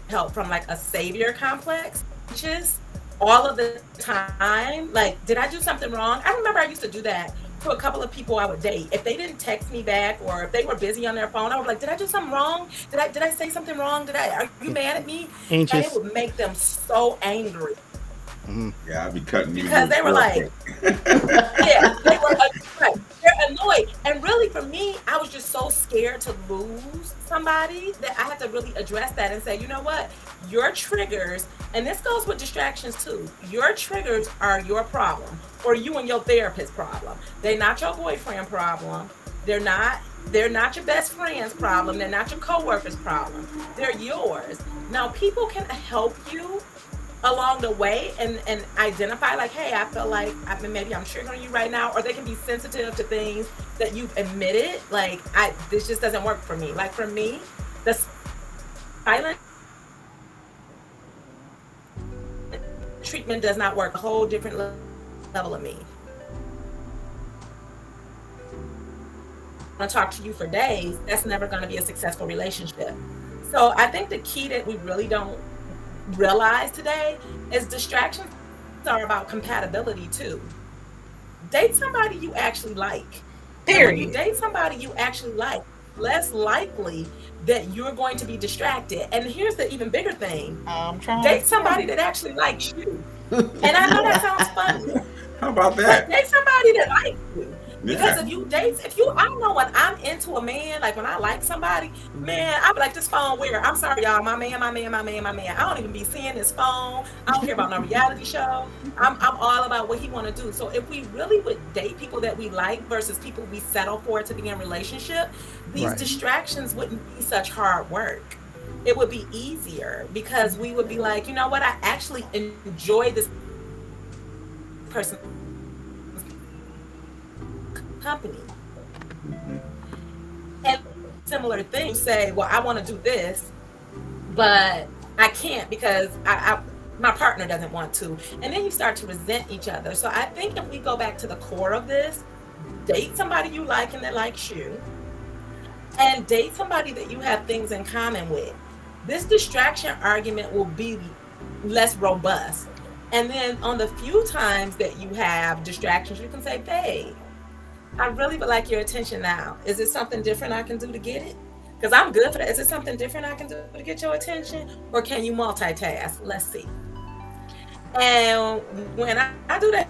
help from like a savior complex, which is all of the time. Like, did I do something wrong? I remember I used to do that to a couple of people I would date. If they didn't text me back or if they were busy on their phone, I was like, did I do something wrong? Did I say something wrong? Are you mad at me? Anxious. And it would make them so angry. Yeah, I'd be cutting you because they were like, yeah, they were like, they're annoyed. And really, for me, I was just so scared to lose somebody that I had to really address that and say, you know what, your triggers, and this goes with distractions too. Your triggers are your problem, or you and your therapist problem. They're not your boyfriend problem. They're not your best friend's problem. They're not your coworker's problem. They're yours. Now, people can help you along the way and identify like, hey, I feel like maybe I'm triggering you right now, or they can be sensitive to things that you've admitted. Like, this just doesn't work for me. Like, for me, the silent treatment does not work. A whole different level of me. I'm gonna talk to you for days. That's never gonna be a successful relationship. So I think the key that we really don't realize today is distractions are about compatibility too. Date somebody you actually like. When you date somebody you actually like, less likely that you're going to be distracted. And here's the even bigger thing. Date somebody that actually likes you. And I know that sounds funny. How about that? Date somebody that likes you. Because I know when I'm into a man, like when I like somebody, man, I be like, this phone weird. I'm sorry, y'all. My man. I don't even be seeing his phone. I don't care about no reality show. I'm all about what he want to do. So if we really would date people that we like versus people we settle for to be in a relationship, these distractions wouldn't be such hard work. It would be easier because we would be like, you know what? I actually enjoy this person. Company. And similar things say, well, I want to do this, but I can't because my partner doesn't want to. And then you start to resent each other. So I think if we go back to the core of this, date somebody you like and that likes you, and date somebody that you have things in common with. This distraction argument will be less robust. And then on the few times that you have distractions, you can say, babe, I really would like your attention now. Is it something different I can do to get it? Because I'm good for that. Is it something different I can do to get your attention? Or can you multitask? Let's see. And when I do that,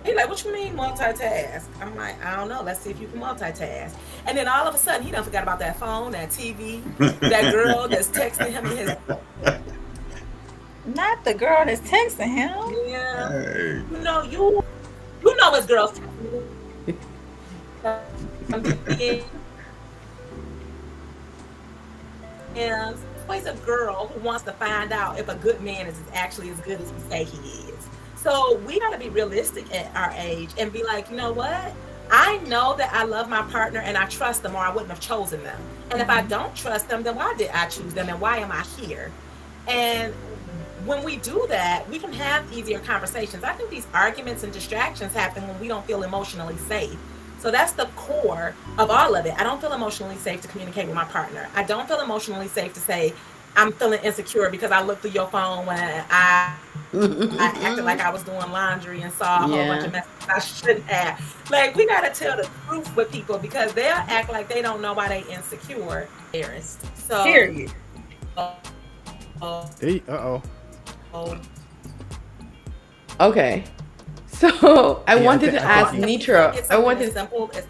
he's like, what you mean multitask? I'm like, I don't know. Let's see if you can multitask. And then all of a sudden, he done forgot about that phone, that TV, that girl that's texting him in his... Not the girl that's texting him. Yeah. Hey. You know his girls. And always a girl who wants to find out if a good man is actually as good as we say he is. So we got to be realistic at our age and be like, you know what? I know that I love my partner and I trust them, or I wouldn't have chosen them. And if I don't trust them, then why did I choose them, and why am I here? And when we do that, we can have easier conversations. I think these arguments and distractions happen when we don't feel emotionally safe. So that's the core of all of it. I don't feel emotionally safe to communicate with my partner. I don't feel emotionally safe to say, I'm feeling insecure because I looked through your phone when I acted like I was doing laundry and saw a whole bunch of messages I shouldn't have. Like, we got to tell the truth with people, because they'll act like they don't know why they insecure. So, Period. Okay. So I wanted to ask Netra. It's something as simple as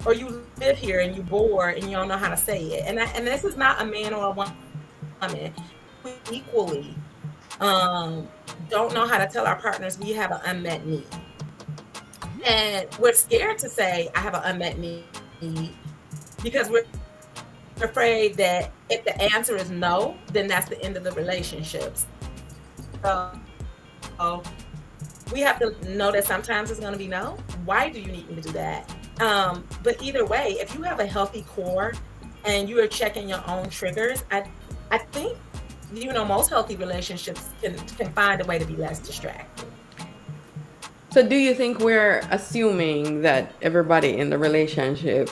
or you live here and you bored and you don't know how to say it. And this is not a man or a woman. We equally don't know how to tell our partners we have an unmet need. And we're scared to say I have an unmet need because we're afraid that if the answer is no, then that's the end of the relationships. So we have to know that sometimes it's going to be no. Why do you need me to do that? But either way, if you have a healthy core and you are checking your own triggers, I think, most healthy relationships can find a way to be less distracted. So do you think we're assuming that everybody in the relationship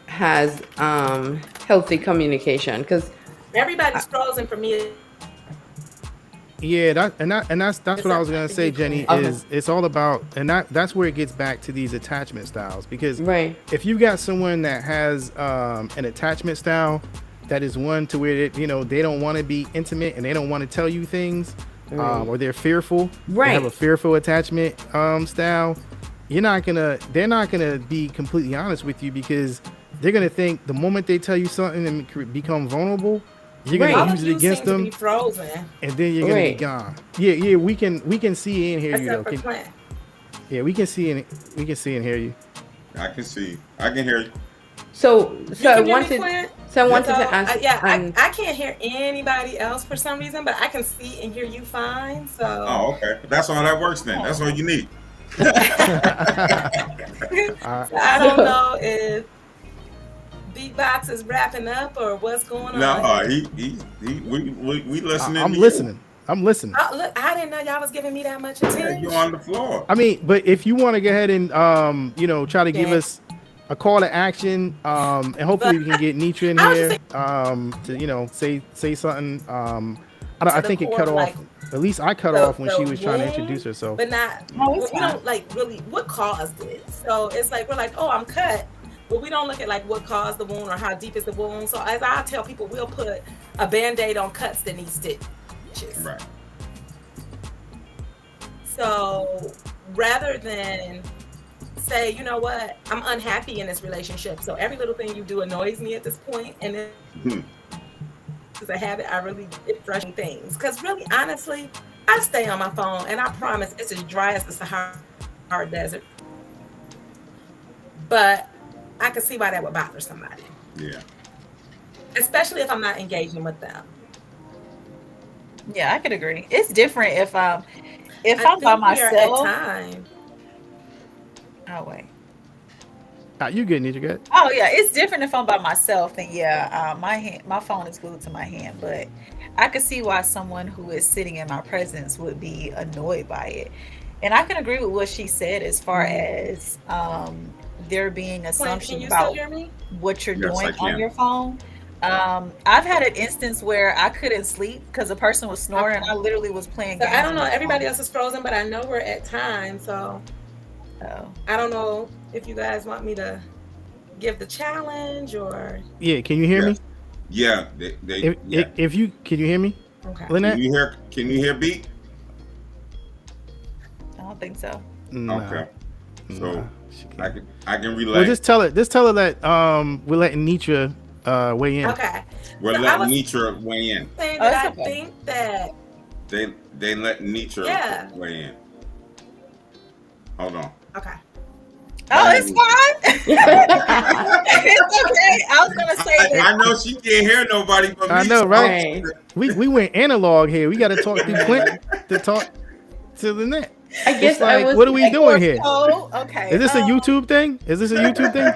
has healthy communication? Because everybody's frozen for me. Yeah, that's what I was gonna say, Jenny. Okay. Is it's all about, and that's where it gets back to these attachment styles. Because right, if you got someone that has an attachment style that is one to where they don't want to be intimate and they don't want to tell you things, or they're fearful, right, they have a fearful attachment style. They're not gonna be completely honest with you, because they're gonna think the moment they tell you something and become vulnerable, you're gonna use it against them, and then you're gonna be gone. Yeah, we can see and hear you though. Clint. Yeah, we can see and hear you. I can see. I can hear you. So I wanted to ask. I can't hear anybody else for some reason, but I can see and hear you fine. So. Oh, okay. That's all that works then. That's all you need. So I don't know if Beatbox is wrapping up or what's going on. No, we listening. I'm listening. Oh, look, I didn't know y'all was giving me that much attention. You're on the floor. I mean, but if you want to go ahead and try to give us a call to action, and hopefully we can get Netra in here to say something. I think it cut off. At least I cut off when she was trying to introduce herself. But we don't really what caused it. So it's like we're like, oh, I'm cut. But we don't look at what caused the wound or how deep is the wound. So as I tell people, we'll put a Band-Aid on cuts that need stitches. Right. So rather than say, you know what, I'm unhappy in this relationship, so every little thing you do annoys me at this point, and then as a habit, it frustrates things. Because really, honestly, I stay on my phone, and I promise it's as dry as the Sahara Desert. But I can see why that would bother somebody. Yeah. Especially if I'm not engaging with them. Yeah, I could agree. It's different if I'm by myself. Oh wait. You good, Netra? Good. Oh yeah, it's different if I'm by myself. Then my phone is glued to my hand. But I could see why someone who is sitting in my presence would be annoyed by it. And I can agree with what she said as far as there being assumptions about what you're doing on your phone. I've had an instance where I couldn't sleep because the person was snoring, and I literally was playing So games. I don't know. on my Everybody phone. else is frozen, but I know we're at time. So Oh. I don't know if you guys want me to give the challenge or. Yeah, can you hear me? Yeah, If you can you hear me, Okay. Lynnette? Can you hear Beat? I don't think so. Nah, Okay. So nah, she can't. I can relay. Well, just tell her that we're letting Netra weigh in. Okay. We're So I letting was Netra weigh in. saying Oh, that it's I okay. think that They let Netra Yeah. weigh in. Hold on. okay. Oh, it's fine. It's okay. I was gonna say that. I know she can't hear nobody but me. I know, so- right? We went analog here. We got to talk through Clint to talk to the net. I guess It's like, I was what are we doing here? Oh, okay. Is this a YouTube thing? Is this a YouTube thing?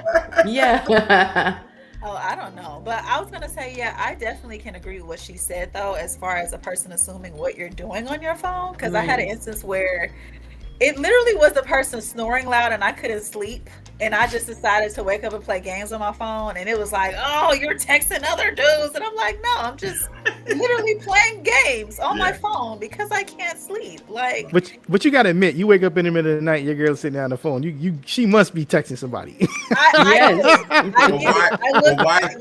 Yeah. Oh, I don't know. But I was gonna say, yeah, I definitely can agree with what she said though, as far as a person assuming what you're doing on your phone. Because I had an instance where it literally was the person snoring loud and I couldn't sleep. And I just decided to wake up and play games on my phone. And it was like, oh, you're texting other dudes. And I'm like, no, I'm just literally playing games on my phone because I can't sleep. Like, But you gotta admit, you wake up in the middle of the night, your girl's sitting down on the phone. She must be texting somebody.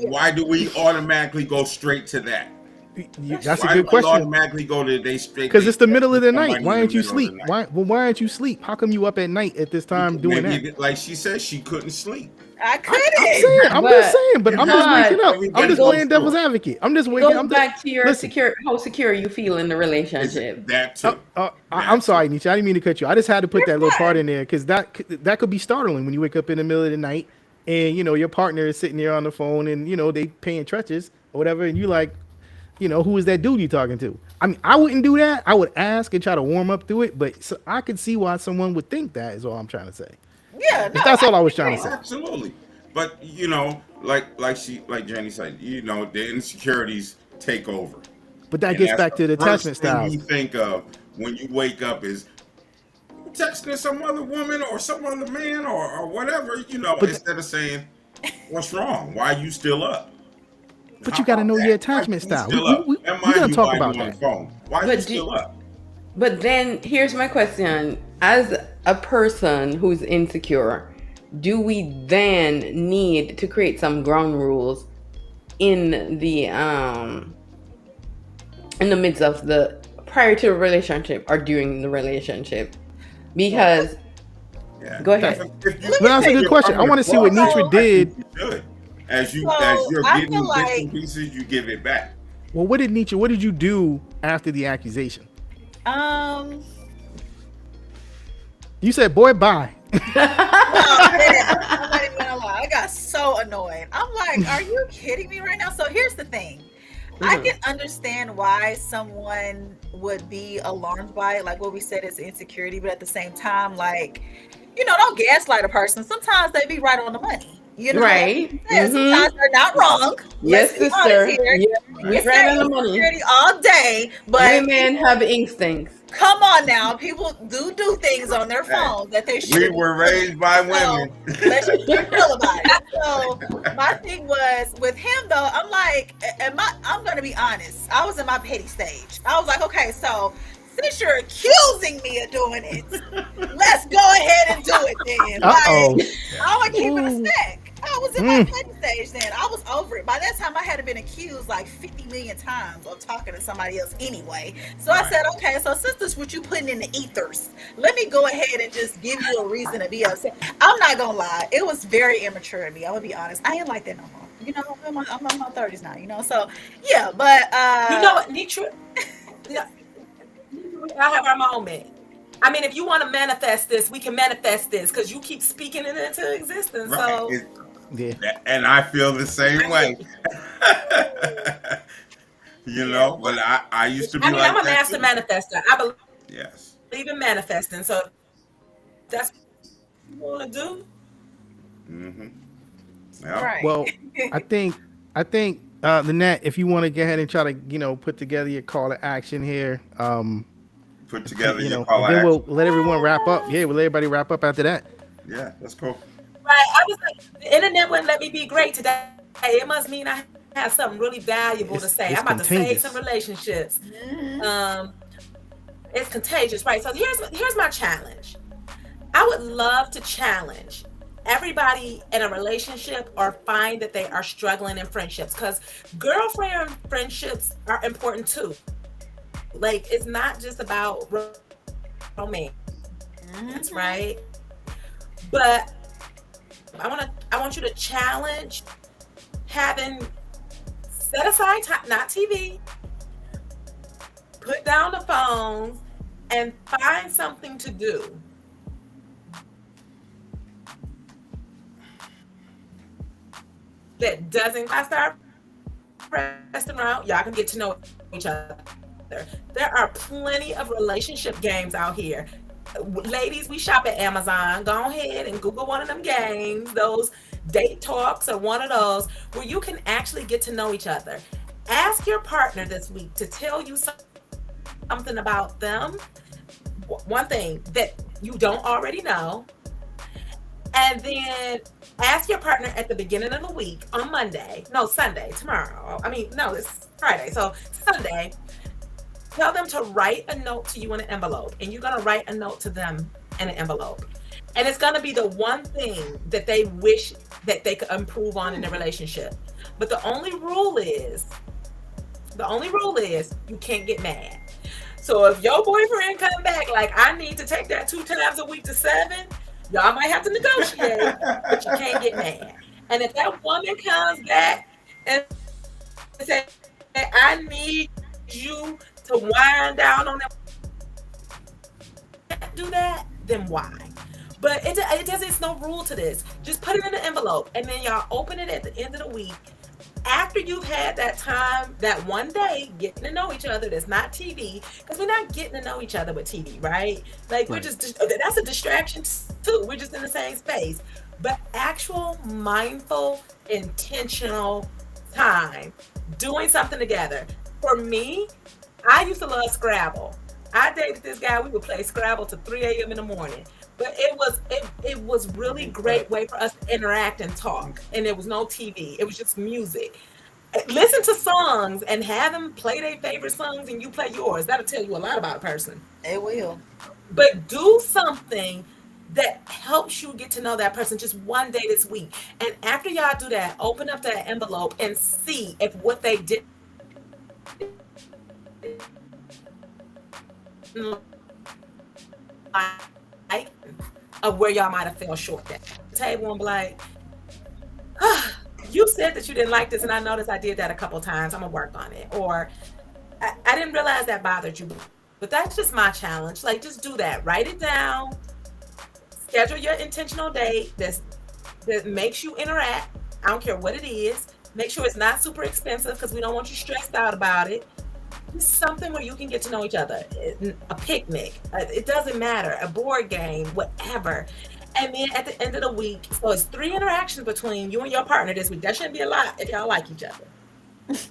Why do we automatically go straight to that? That's Why a good do we question. automatically go to they straight? Because it's the middle of the night. somebody Why in aren't the you middle of sleep? the night. Why aren't you sleep? How come you up at night at this time doing Maybe, that? like she said, she couldn't sleep. I couldn't. I'm just saying, but I'm just waking up. I'm Everybody just goes playing devil's through it. advocate. I'm just It waking goes up. back to your Listen. how secure you feel in the relationship. That too. I'm sorry, Nietzsche. I didn't mean to cut you. I just had to put that little part in there because that could be startling when you wake up in the middle of the night and your partner is sitting there on the phone and they paying treaches or whatever, and you like, who is that dude you talking to? I mean, I wouldn't do that. I would ask and try to warm up through it, but I could see why someone would think that is all I'm trying to say. Yeah, no, That's all I was trying to say. Absolutely. But like Jenny said, the insecurities take over. But that And gets that's back to the first attachment thing styles. you think of when you wake up is texting some other woman or some other man or whatever, instead of saying, what's wrong? Why are you still up? But you got to know your attachment style. We're going to talk about that. Why are you still up? But then here's my question. As a person who's insecure, do we then need to create some ground rules in the midst of the prior to a relationship or during the relationship? Because go ahead. But that's a good question. I want to see what Netra did. As you're getting bits and pieces, you give it back. Well, what did you do after the accusation? You said, boy, bye. I'm not even gonna lie. I got so annoyed. I'm like, are you kidding me right now? So here's the thing. I can understand why someone would be alarmed by it, like what we said is insecurity, but at the same time, like, don't gaslight a person. Sometimes they be right on the money. Right. Sometimes they're not wrong. Yes, sister. It's right on the money all day, but women have instincts. Come on now, people do things on their phone that they should. We were raised by women. Let's just be real about it. So my thing was with him though. I'm like, I'm gonna be honest. I was in my petty stage. I was like, okay, so since you're accusing me of doing it, let's go ahead and do it then. Like, I'm gonna keep it a stack. I was in my petty stage then. I was over it. By that time, I had been accused like 50 million times of talking to somebody else anyway. So I said, okay, so since this what you putting in the ethers, let me go ahead and just give you a reason to be upset. I'm not gonna lie. It was very immature of me. I'm gonna be honest. I ain't like that no more. I'm in my 30s now, so yeah, but you know what, Netra? I have our moment. I mean, if you want to manifest this, we can manifest this because you keep speaking it into existence. Right. So, and I feel the same way. But I used to be I'm a master manifester. I believe in manifesting. So that's what you want to do. Mm-hmm. Yeah. Right. Well, I think Lynnette, if you want to go ahead and try to put together your call to action here. Put together your call to action. Then we'll let everyone wrap up. Yeah, we'll let everybody wrap up after that. Yeah, that's cool. Right. I was like, the internet wouldn't let me be great today. It must mean I has something really valuable to say. It's I'm about to save contagious. some relationships. It's contagious, right? So here's my challenge. I would love to challenge everybody in a relationship or find that they are struggling in friendships, because girlfriend friendships are important too. Like, it's not just about romance, right? But I want you to challenge having set aside time, not TV, put down the phones and find something to do. That doesn't, I start resting around, y'all can get to know each other. There are plenty of relationship games out here. Ladies, we shop at Amazon. Go ahead and Google one of them games, those date talks or one of those, where you can actually get to know each other. Ask your partner this week to tell you something about them, one thing that you don't already know, and then ask your partner at the beginning of the week on Sunday, tomorrow. It's Friday, so Sunday. Tell them to write a note to you in an envelope, and you're going to write a note to them in an envelope. And it's going to be the one thing that they wish that they could improve on in their relationship. But the only rule is you can't get mad. So if your boyfriend come back like, I need to take that 2 times a week to 7, y'all might have to negotiate, but you can't get mad. And if that woman comes back and says, I need you to wind down on that, do that, then why? But it doesn't, it's no rule to this. Just put it in an envelope, and then y'all open it at the end of the week. After you've had that time, that one day, getting to know each other, that's not TV, because we're not getting to know each other with TV, right? Like, we're just, that's a distraction too. We're just in the same space. But actual, mindful, intentional time, doing something together. For me, I used to love Scrabble. I dated this guy, we would play Scrabble till 3 a.m. in the morning. But it was really great way for us to interact and talk. And there was no TV. It was just music. Listen to songs and have them play their favorite songs and you play yours. That'll tell you a lot about a person. It will. But do something that helps you get to know that person just one day this week. And after y'all do that, open up that envelope and see if what they did of where y'all might have fell short at the table and be like, you said that you didn't like this, and I noticed I did that a couple times. I'm gonna work on it. Or I didn't realize that bothered you. But that's just my challenge. Like, just do that. Write it down. Schedule your intentional date that makes you interact. I don't care what it is. Make sure it's not super expensive, because we don't want you stressed out about it. Something where you can get to know each other. A picnic. It doesn't matter. A board game, whatever. And then at the end of the week, so it's 3 interactions between you and your partner this week. That shouldn't be a lot if y'all like each other.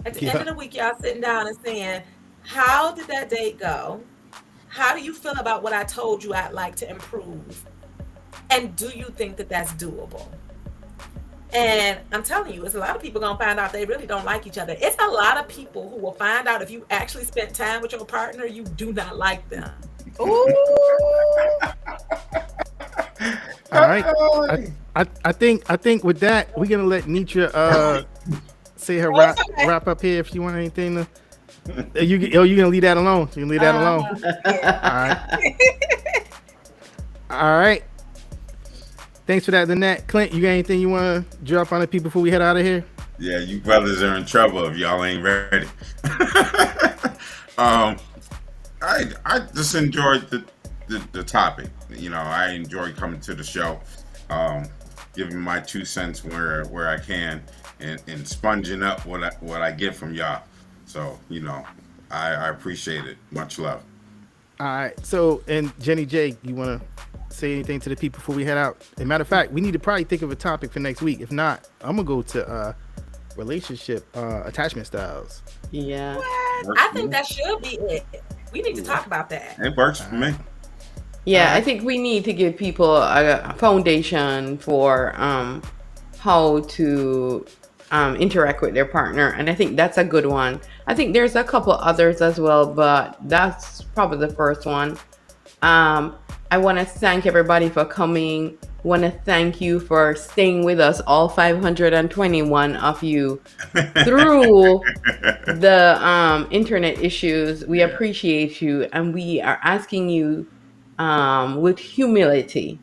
At the end of the week, y'all sitting down and saying, how did that date go? How do you feel about what I told you I'd like to improve? And do you think that that's doable? And I'm telling you, it's a lot of people gonna find out they really don't like each other. It's a lot of people who will find out if you actually spent time with your partner, you do not like them. Ooh. All right. I think with that, we're gonna let Netra say her wrap up here. If you want anything to, you gonna leave that alone? You can leave that alone. Yeah. All right. All right. Thanks for that, Lynnette. Clint, you got anything you want to drop on the people before we head out of here? Yeah, you brothers are in trouble if y'all ain't ready. I just enjoyed the topic. You know, I enjoy coming to the show, giving my 2 cents where I can, and sponging up what I get from y'all. So, you know, I appreciate it. Much love. All right. So, and Jenny J, you want to say anything to the people before we head out? As a matter of fact, we need to probably think of a topic for next week. If not, I'm gonna go to relationship attachment styles. Yeah. I think that should be it. We need to talk about that. It works for me. Yeah, I think we need to give people a foundation for how to interact with their partner. And I think that's a good one. I think there's a couple others as well, but that's probably the first one. I want to thank everybody for coming. Want to thank you for staying with us, all 521 of you, through the internet issues. We appreciate you, and we are asking you with humility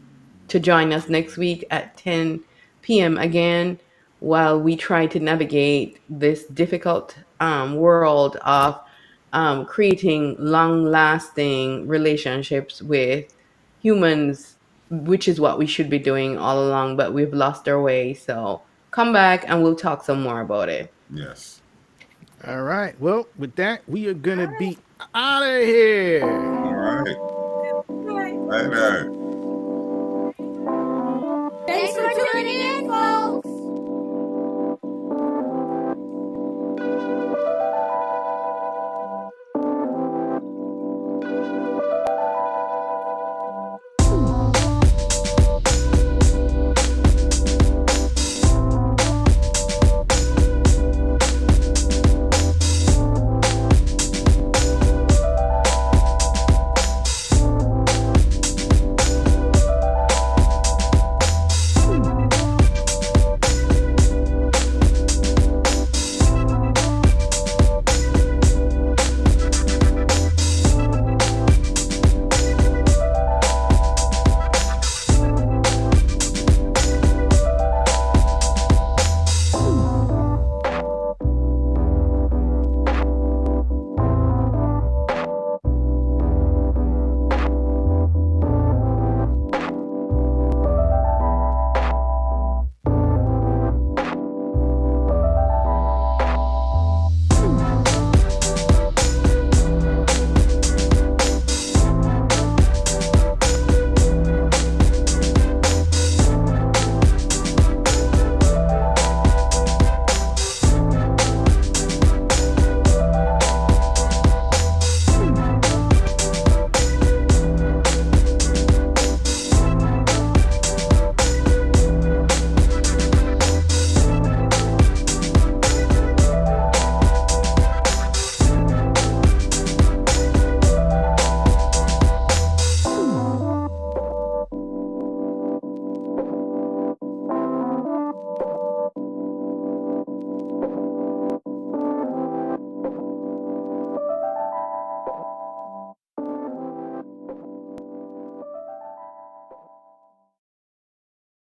to join us next week at 10 p.m. again, while we try to navigate this difficult world of creating long-lasting relationships with humans, which is what we should be doing all along, but we've lost our way. So come back and we'll talk some more about it. Yes. All right. Well, with that, we are going to be out of here. All right. Bye-bye. Thanks for tuning in.